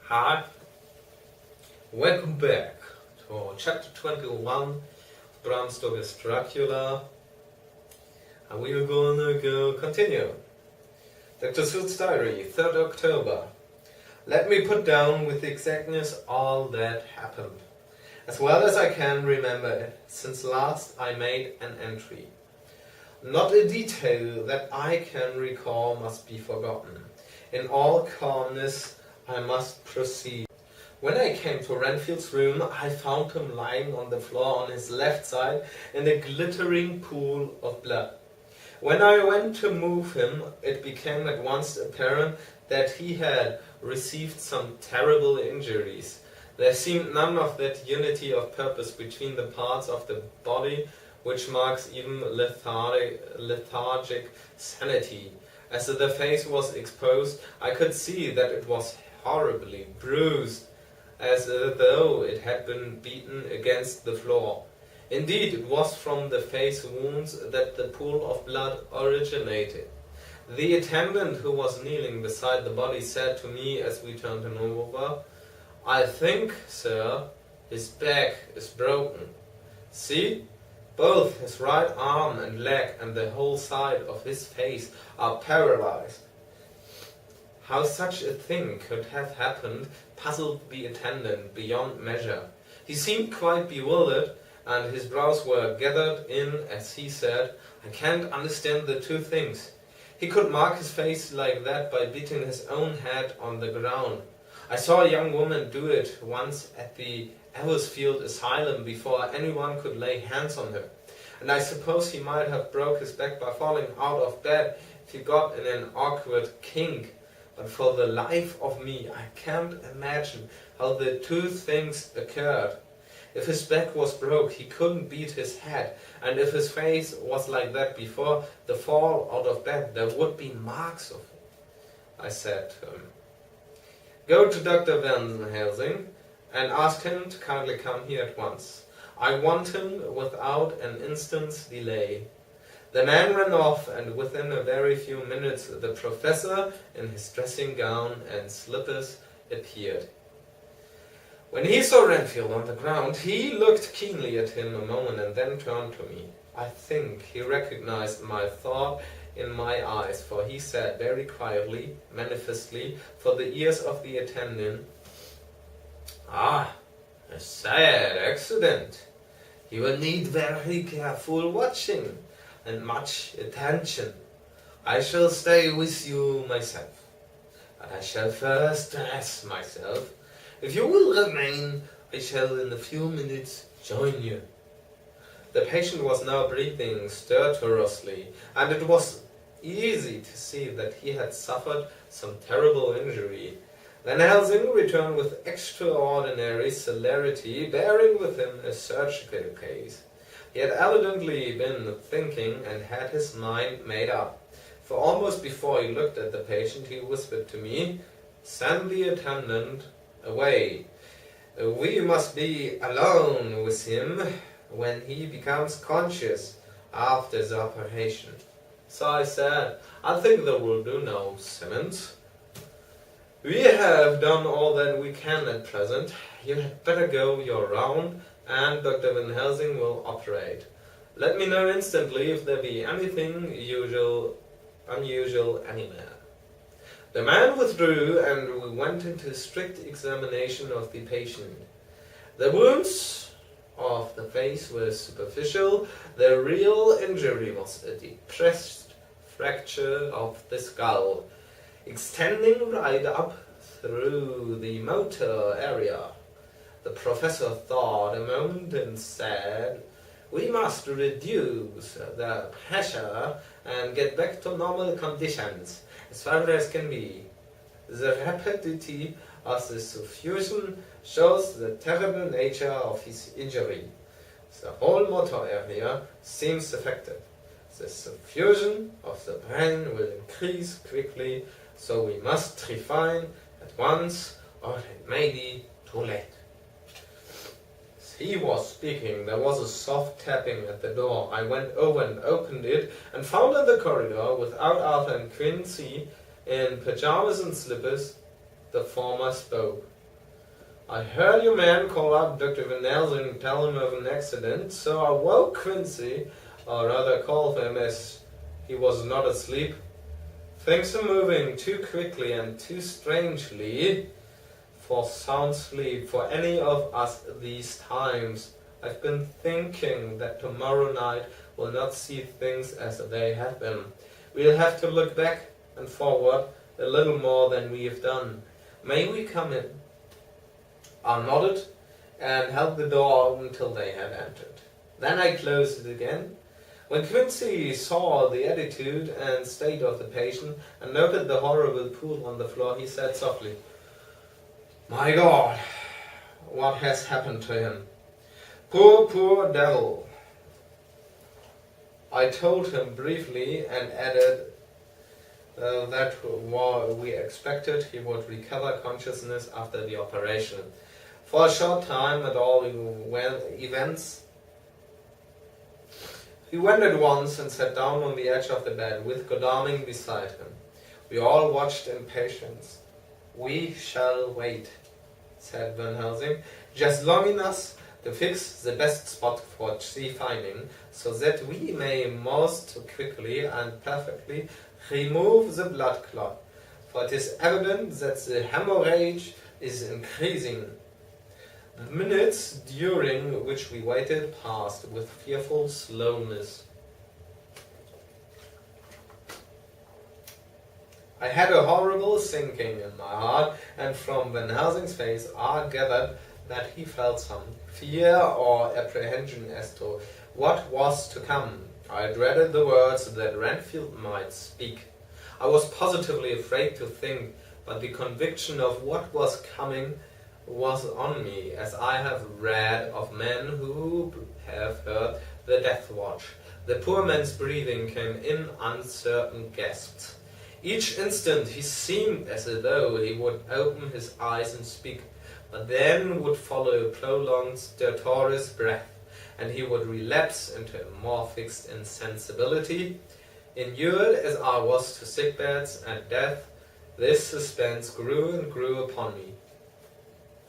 Hi, welcome back to chapter 21, Bram Stoker's Dracula, and we are gonna continue. Dr. Seuss's Diary, 3rd October. Let me put down with exactness all that happened, as well as I can remember it, since last I made an entry. Not a detail that I can recall must be forgotten. In all calmness, I must proceed. When I came to Renfield's room, I found him lying on the floor on his left side in a glittering pool of blood. When I went to move him, it became at once apparent that he had received some terrible injuries. There seemed none of that unity of purpose between the parts of the body which marks even lethargic sanity. As the face was exposed, I could see that it was horribly bruised, as though it had been beaten against the floor. Indeed, it was from the face wounds that the pool of blood originated. The attendant who was kneeling beside the body said to me as we turned him over, "I think, sir, his back is broken. See? Both his right arm and leg and the whole side of his face are paralyzed." How such a thing could have happened puzzled the attendant beyond measure. He seemed quite bewildered, and his brows were gathered in as he said, "I can't understand the two things. He could mark his face like that by beating his own head on the ground. I saw a young woman do it once at the Eversfield Asylum before anyone could lay hands on her. And I suppose he might have broke his back by falling out of bed if he got in an awkward kink. But for the life of me, I can't imagine how the two things occurred. If his back was broke, he couldn't beat his head, and if his face was like that before the fall out of bed, there would be marks of it." I said to him, "Go to Dr. Van Helsing and ask him to kindly come here at once. I want him without an instant's delay." The man ran off, and within a very few minutes the professor, in his dressing gown and slippers, appeared. When he saw Renfield on the ground, he looked keenly at him a moment and then turned to me. I think he recognized my thought in my eyes, for he said very quietly, manifestly for the ears of the attendant, "Ah, a sad accident. He will need very careful watching and much attention. I shall stay with you myself, but I shall first dress myself. If you will remain, I shall in a few minutes join you." The patient was now breathing stertorously, and it was easy to see that he had suffered some terrible injury. Van Helsing returned with extraordinary celerity, bearing with him a surgical case. He had evidently been thinking and had his mind made up, for almost before he looked at the patient he whispered to me, "Send the attendant away. We must be alone with him when he becomes conscious after the operation." So I said, "I think that will do now, Simmons. We have done all that we can at present. You had better go your round, and Dr. Van Helsing will operate. Let me know instantly if there be anything unusual anywhere." The man withdrew, and we went into a strict examination of the patient. The wounds of the face were superficial. The real injury was a depressed fracture of the skull, extending right up through the motor area. The professor thought a moment and said, "We must reduce the pressure and get back to normal conditions as far as can be. The rapidity of the suffusion shows the terrible nature of his injury. The whole motor area seems affected. The suffusion of the brain will increase quickly, so we must refine at once, or it may be too late." As he was speaking, there was a soft tapping at the door. I went over and opened it, and found in the corridor, without Arthur and Quincy, in pajamas and slippers, the former spoke. I heard your man call up Dr. Van Helsing and tell him of an accident, so I woke Quincy, or rather called him as he was not asleep. Things are moving too quickly and too strangely for sound sleep for any of us these times. I've been thinking that tomorrow night will not see things as they have been. We'll have to look back and forward a little more than we have done. May we come in? I nodded and held the door open till they had entered. Then I closed it again. When Quincy saw the attitude and state of the patient and noted the horrible pool on the floor, he said softly, "My God, what has happened to him? Poor, poor devil." I told him briefly and added that while we expected he would recover consciousness after the operation. For a short time, at all events, he went at once and sat down on the edge of the bed with Godalming beside him. We all watched in patience. "We shall wait," said Van Helsing, "just long enough to fix the best spot for finding, so that we may most quickly and perfectly remove the blood clot, for it is evident that the hemorrhage is increasing." The minutes during which we waited passed with fearful slowness. I had a horrible sinking in my heart, and from Van Helsing's face I gathered that he felt some fear or apprehension as to what was to come. I dreaded the words that Renfield might speak. I was positively afraid to think, but the conviction of what was coming was on me, as I have read of men who have heard the death watch. The poor man's breathing came in uncertain gasps. Each instant he seemed as though he would open his eyes and speak, but then would follow a prolonged stertorous breath, and he would relapse into a more fixed insensibility. Inured as I was to sickbeds and death, this suspense grew and grew upon me.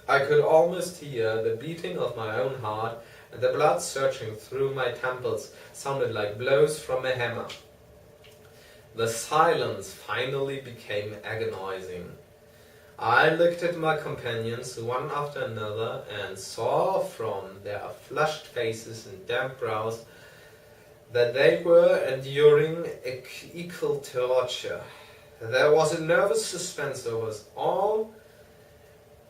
I could almost hear the beating of my own heart, and the blood surging through my temples sounded like blows from a hammer. The silence finally became agonizing. I looked at my companions one after another and saw from their flushed faces and damp brows that they were enduring equal torture. There was a nervous suspense over us all,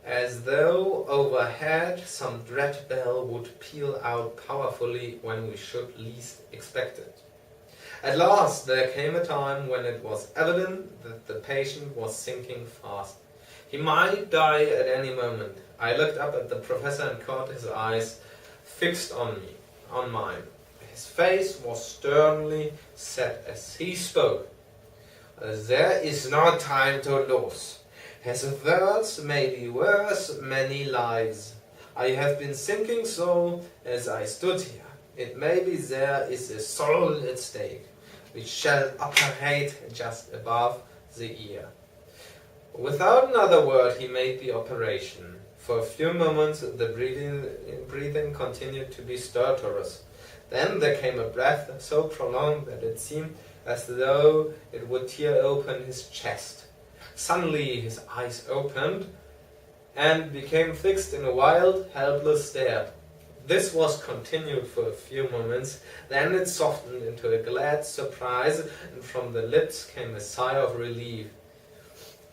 as though overhead some dread bell would peal out powerfully when we should least expect it. At last there came a time when it was evident that the patient was sinking fast. He might die at any moment. I looked up at the professor and caught his eyes fixed on mine. His face was sternly set as he spoke. "There is no time to lose. His words may be worth many lives. I have been thinking so as I stood here. It may be there is a soul at stake, which shall operate just above the ear." Without another word he made the operation. For a few moments the breathing continued to be stertorous. Then there came a breath so prolonged that it seemed as though it would tear open his chest. Suddenly his eyes opened and became fixed in a wild, helpless stare. This was continued for a few moments, then it softened into a glad surprise, and from the lips came a sigh of relief.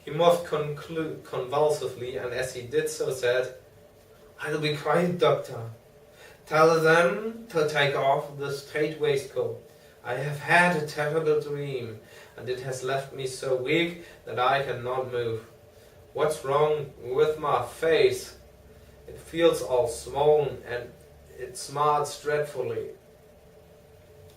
He moved convulsively, and as he did so said, "I'll be quiet, doctor. Tell them to take off the strait waistcoat. I have had a terrible dream, and it has left me so weak that I cannot move. What's wrong with my face? It feels all swollen, and it smarts dreadfully."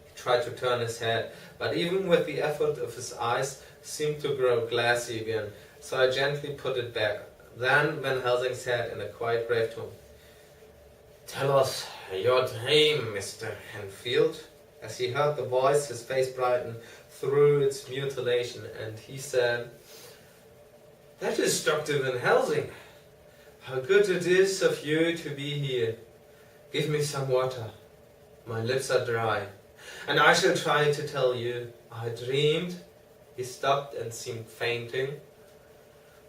He tried to turn his head, but even with the effort of his eyes seemed to grow glassy again, so I gently put it back. Then Van Helsing said in a quiet, grave tone, "Tell us your dream, Mr. Renfield." As he heard the voice, his face brightened through its mutilation, and he said, "That is Dr. Van Helsing. How good it is of you to be here. Give me some water. My lips are dry. And I shall try to tell you. I dreamed. He stopped and seemed fainting.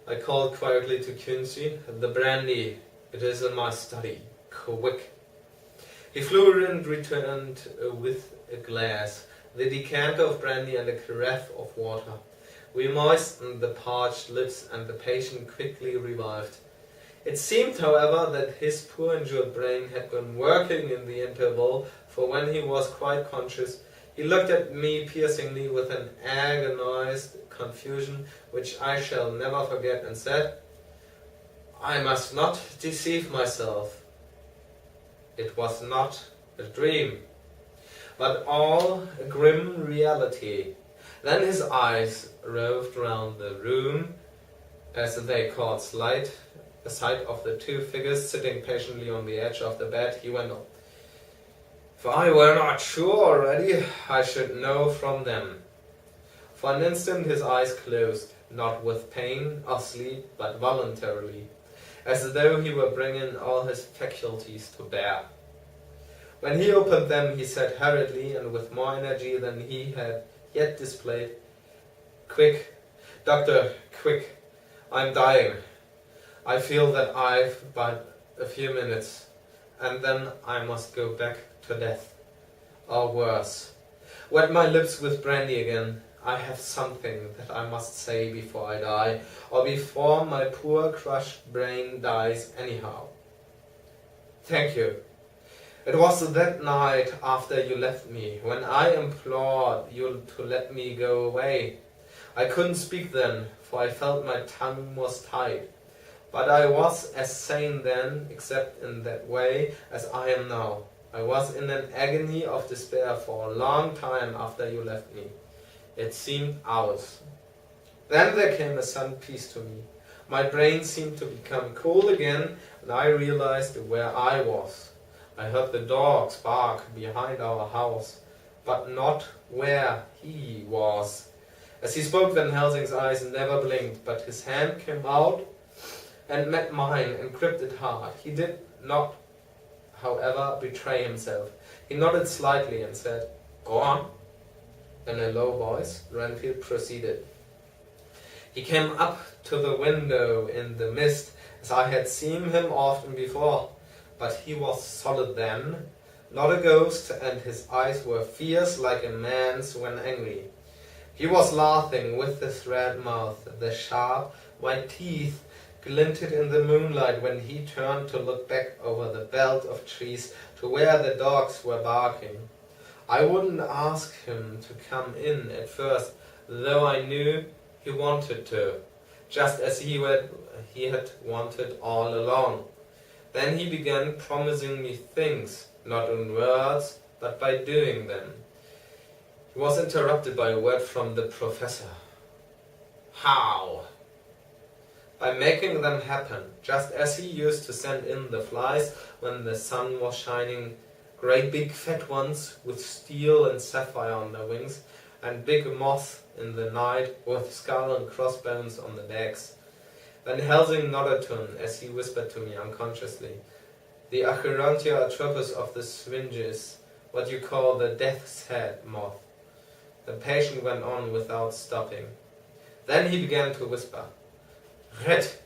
I called quietly to Quincy. The brandy. It is in my study. Quick. He flew and returned with a glass, the decanter of brandy and a carafe of water. We moistened the parched lips and the patient quickly revived. It seemed, however, that his poor injured brain had been working in the interval, for when he was quite conscious, he looked at me piercingly with an agonized confusion which I shall never forget, and said, "I must not deceive myself. It was not a dream, but all a grim reality." Then his eyes roved round the room as they caught sight of the two figures sitting patiently on the edge of the bed. He went on, "If I were not sure already, I should know from them." For an instant his eyes closed, not with pain or sleep, but voluntarily, as though he were bringing all his faculties to bear. When he opened them, he said hurriedly and with more energy than he had yet displayed, "Quick, doctor, quick, I'm dying. I feel that I've but a few minutes, and then I must go back to death. Or worse. Wet my lips with brandy again. I have something that I must say before I die, or before my poor crushed brain dies anyhow." "Thank you. It was that night after you left me, when I implored you to let me go away. I couldn't speak then, for I felt my tongue was tied. But I was as sane then, except in that way, as I am now. I was in an agony of despair for a long time after you left me. It seemed hours. Then there came a sudden peace to me. My brain seemed to become cool again, and I realized where I was. I heard the dogs bark behind our house, but not where he was." As he spoke, Van Helsing's eyes never blinked, but his hand came out and met mine and gripped it hard. He did not, however, betray himself. He nodded slightly and said, "Go on." In a low voice, Renfield proceeded. He came up to the window in the mist, as I had seen him often before. But he was solid then, not a ghost, and his eyes were fierce like a man's when angry. He was laughing with his red mouth. The sharp, white teeth glinted in the moonlight when he turned to look back over the belt of trees to where the dogs were barking. I wouldn't ask him to come in at first, though I knew he wanted to, just as he had wanted all along. Then he began promising me things, not in words, but by doing them. He was interrupted by a word from the professor. "How?" "By making them happen, just as he used to send in the flies when the sun was shining, great big fat ones with steel and sapphire on their wings, and big moths in the night with skull and crossbones on the backs." Van Helsing nodded to him as he whispered to me unconsciously, "The Acherontia atropus of the Sphinges, what you call the death's head moth." The patient went on without stopping. Then he began to whisper, Rats,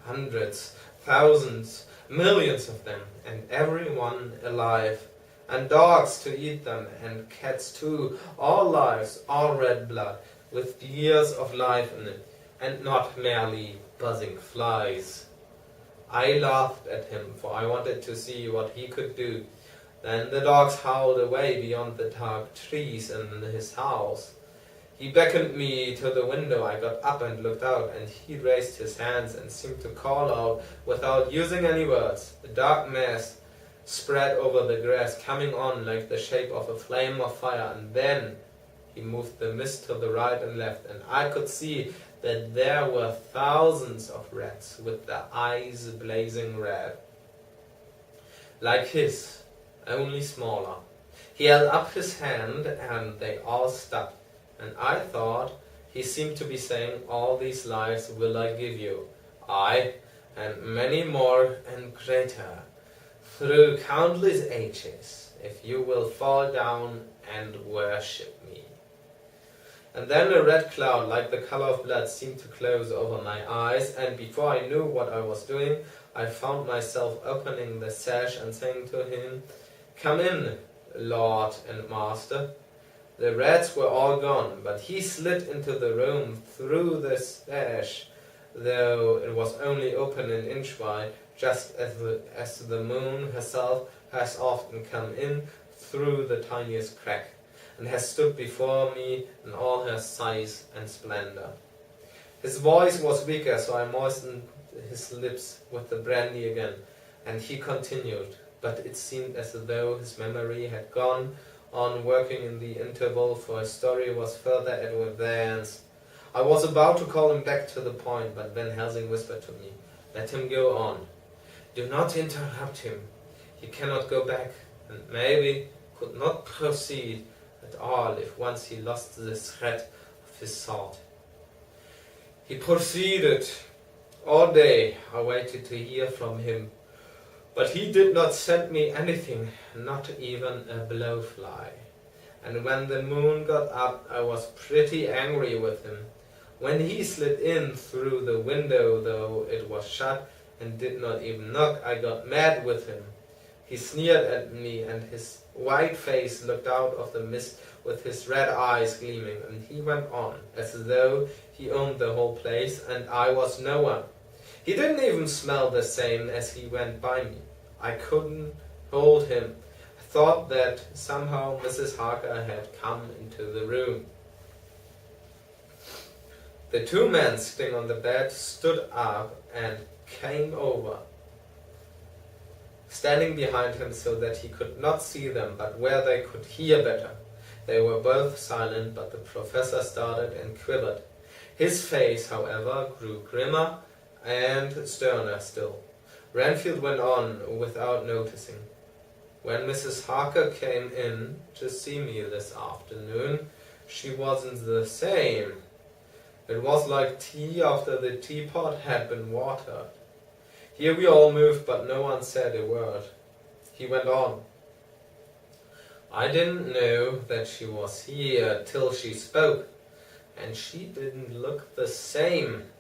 hundreds, thousands, millions of them, and every one alive. And dogs to eat them, and cats too, all lives, all red blood, with years of life in it, and not merely buzzing flies. I laughed at him, for I wanted to see what he could do. Then the dogs howled away beyond the dark trees in his house. He beckoned me to the window. I got up and looked out, and he raised his hands and seemed to call out without using any words. The dark mass spread over the grass, coming on like the shape of a flame of fire, and then he moved the mist to the right and left, and I could see that there were thousands of rats with their eyes blazing red. Like his, only smaller. He held up his hand, and they all stopped. And I thought he seemed to be saying, "All these lives will I give you. I, and many more and greater, through countless ages, if you will fall down and worship me. And then a red cloud, like the color of blood, seemed to close over my eyes, and before I knew what I was doing, I found myself opening the sash and saying to him, "Come in, Lord and Master." The rats were all gone, but he slid into the room through the sash, though it was only open an inch wide, just as the moon herself has often come in through the tiniest crack, and has stood before me in all her size and splendor. His voice was weaker, so I moistened his lips with the brandy again, and he continued, but it seemed as though his memory had gone on working in the interval, for his story was further advanced. I was about to call him back to the point, but Van Helsing whispered to me, "Let him go on. Do not interrupt him. He cannot go back, and maybe could not proceed at all if once he lost the thread of his thought." He proceeded. All day I waited to hear from him, but he did not send me anything, not even a blowfly. And when the moon got up, I was pretty angry with him. When he slid in through the window, though it was shut, and did not even knock, I got mad with him. He sneered at me, and his white face looked out of the mist with his red eyes gleaming, and he went on, as though he owned the whole place, and I was no one. He didn't even smell the same as he went by me. I couldn't hold him. I thought that somehow Mrs. Harker had come into the room. The two men sitting on the bed stood up and came over, standing behind him so that he could not see them, but where they could hear better. They were both silent, but the professor started and quivered. His face, however, grew grimmer and sterner still. Renfield went on without noticing. "When Mrs. Harker came in to see me this afternoon, she wasn't the same. It was like tea after the teapot had been watered." Here we all moved, but no one said a word. He went on. "I didn't know that she was here till she spoke, and she didn't look the same.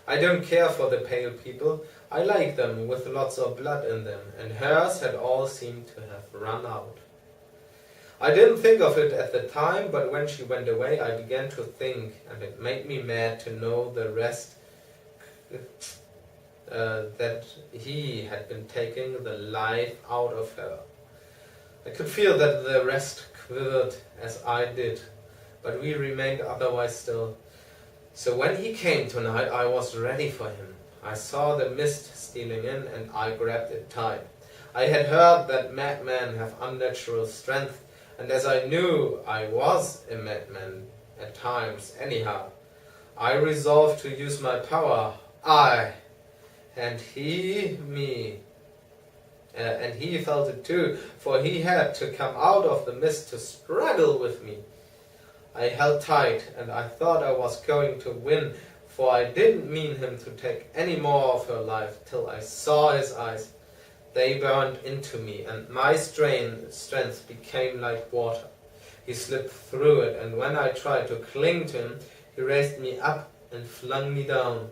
I don't care for the pale people. I like them with lots of blood in them, and hers had all seemed to have run out. I didn't think of it at the time, but when she went away I began to think, and it made me mad to know the rest that he had been taking the life out of her. I could feel that the rest quivered as I did, but we remained otherwise still. So when he came tonight I was ready for him. I saw the mist stealing in, and I grabbed it tight. I had heard that madmen have unnatural strength, and as I knew I was a madman at times anyhow, I resolved to use my power. And he felt it too, for he had to come out of the mist to struggle with me. I held tight, and I thought I was going to win, for I didn't mean him to take any more of her life, till I saw his eyes. They burned into me, and my strength became like water. He slipped through it, and when I tried to cling to him, he raised me up and flung me down.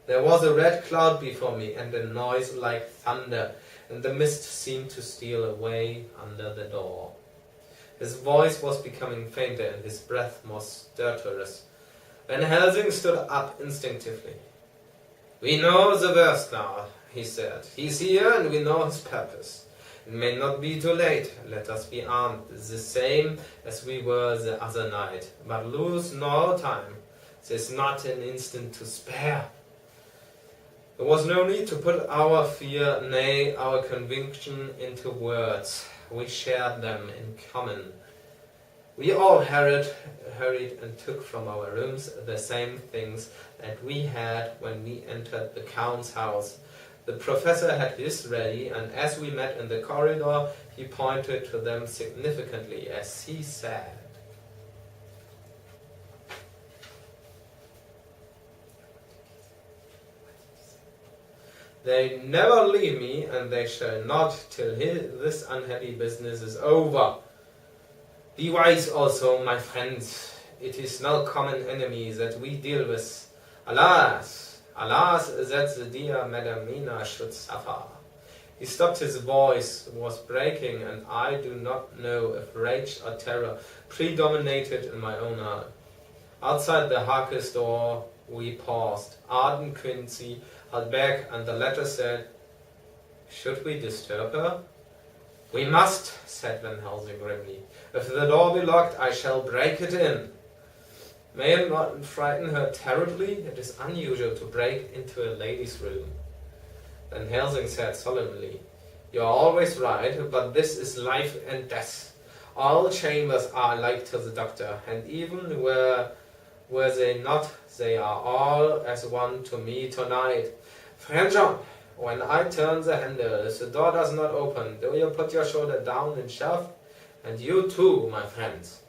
There was a red cloud before me, and a noise like thunder, and the mist seemed to steal away under the door. His voice was becoming fainter, and his breath more stertorous. Van Helsing stood up instinctively. "We know the worst now," he said. "He's here, and we know his purpose. It may not be too late. Let us be armed, the same as we were the other night. But lose no time. There's not an instant to spare." There was no need to put our fear, nay, our conviction into words. We shared them in common. We all hurried and took from our rooms the same things that we had when we entered the Count's house. The professor had his ready, and as we met in the corridor, he pointed to them significantly as he said, They never leave me, and they shall not till this unhappy business is over. Be wise also, my friends. It is no common enemy that we deal with. Alas, alas, that the dear Madam Mina should suffer. He stopped, his voice was breaking, and I do not know if rage or terror predominated in my own heart. Outside the Harkis door we paused. Arden Quincy held back, and the latter said, "Should we disturb her?" "We must," said Van Helsing grimly. "If the door be locked, I shall break it in." "May it not frighten her terribly? It is unusual to break into a lady's room." Van Helsing said solemnly, "You are always right, but this is life and death. All chambers are alike to the doctor, and even were they not, they are all as one to me tonight. Friend John, when I turn the handle, if the door does not open, do you put your shoulder down and shove? And you too, my friends."